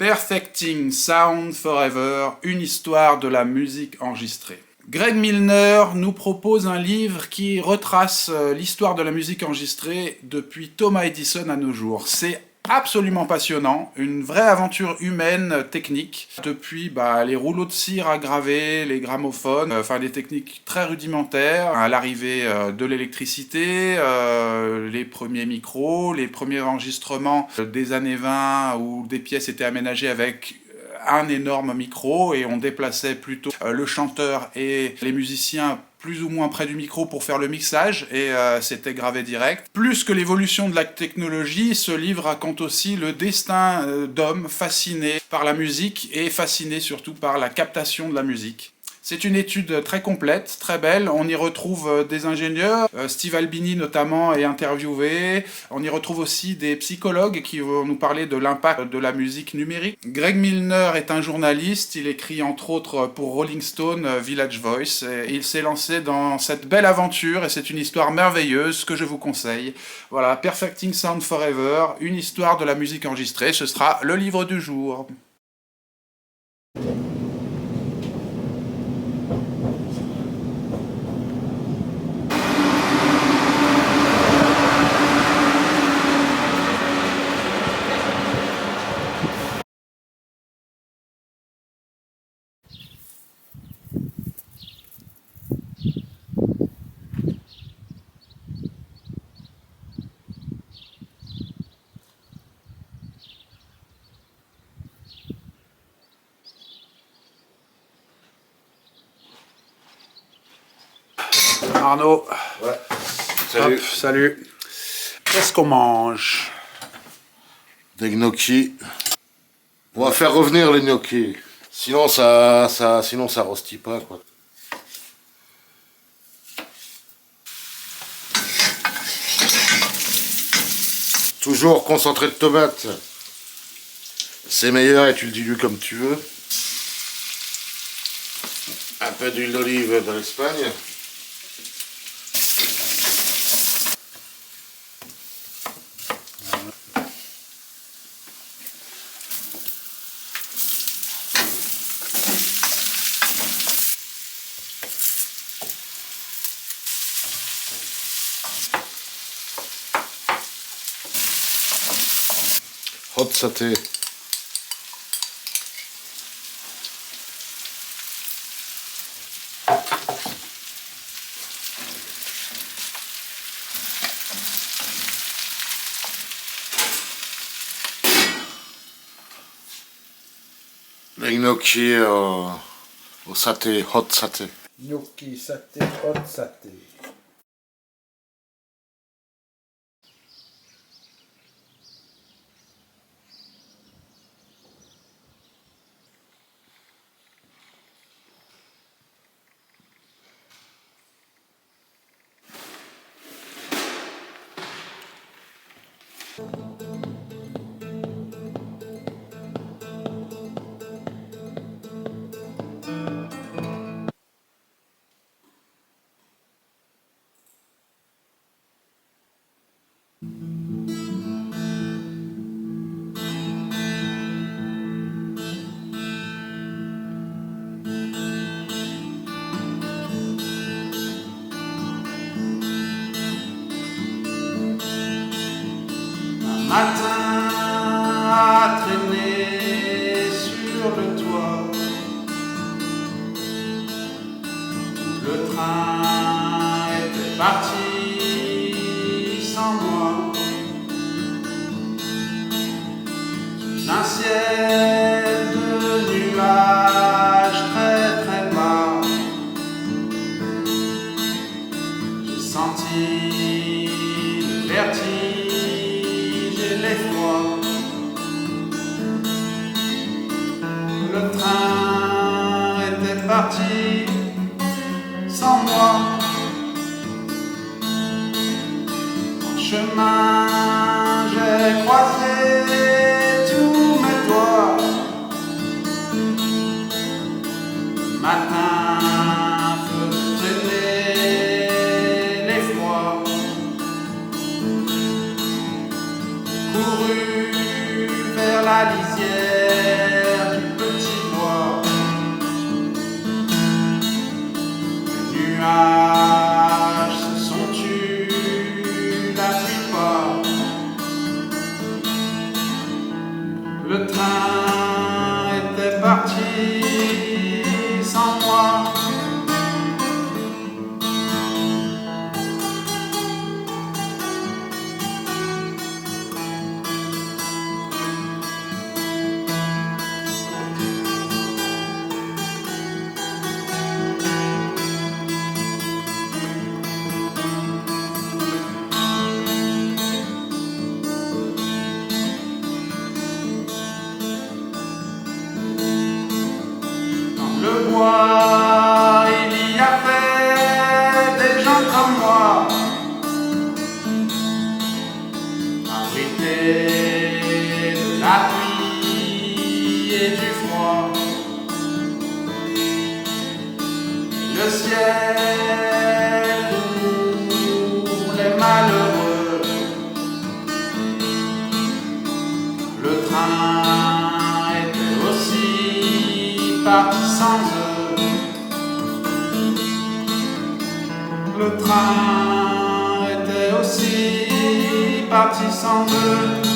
Perfecting Sound Forever, une histoire de la musique enregistrée. Greg Milner nous propose un livre qui retrace l'histoire de la musique enregistrée depuis Thomas Edison à nos jours. C'est absolument passionnant, une vraie aventure humaine, technique, depuis les rouleaux de cire à graver, les gramophones, enfin des techniques très rudimentaires, à l'arrivée de l'électricité, les premiers micros, les premiers enregistrements des années 20 où des pièces étaient aménagées avec un énorme micro et on déplaçait plutôt le chanteur et les musiciens plus ou moins près du micro pour faire le mixage et c'était gravé direct. Plus que l'évolution de la technologie, ce livre raconte aussi le destin d'hommes fascinés par la musique et fascinés surtout par la captation de la musique. C'est une étude très complète, très belle. On y retrouve des ingénieurs, Steve Albini notamment est interviewé. On y retrouve aussi des psychologues qui vont nous parler de l'impact de la musique numérique. Greg Milner est un journaliste, il écrit entre autres pour Rolling Stone, Village Voice. Et il s'est lancé dans cette belle aventure et c'est une histoire merveilleuse que je vous conseille. Voilà, Perfecting Sound Forever, une histoire de la musique enregistrée, ce sera le livre du jour. Arnaud. Ouais. Salut. Hop, salut. Qu'est-ce qu'on mange? Des gnocchis. On va faire revenir les gnocchis. Sinon ça rostille pas quoi. Toujours concentré de tomate. C'est meilleur et tu le dilues comme tu veux. Un peu d'huile d'olive de l'Espagne. Hot saté. Les gnocchis au saté, hot saté. Gnocchi saté, hot saté. Matin à traîner sur le toit, le train était parti sans moi, sous un ciel de nuages très très bas, j'ai senti le vertige. Le train était parti sans moi. En chemin, j'ai croisé tous mes doigts. Le matin faisait l'effroi. Couru vers la lisière Le train était parti sans moi. Le bois, il y avait des gens comme moi, abrités de la pluie et du froid. Le ciel pour les malheureux, le train était aussi parti sans eux. Le train était aussi parti sans eux.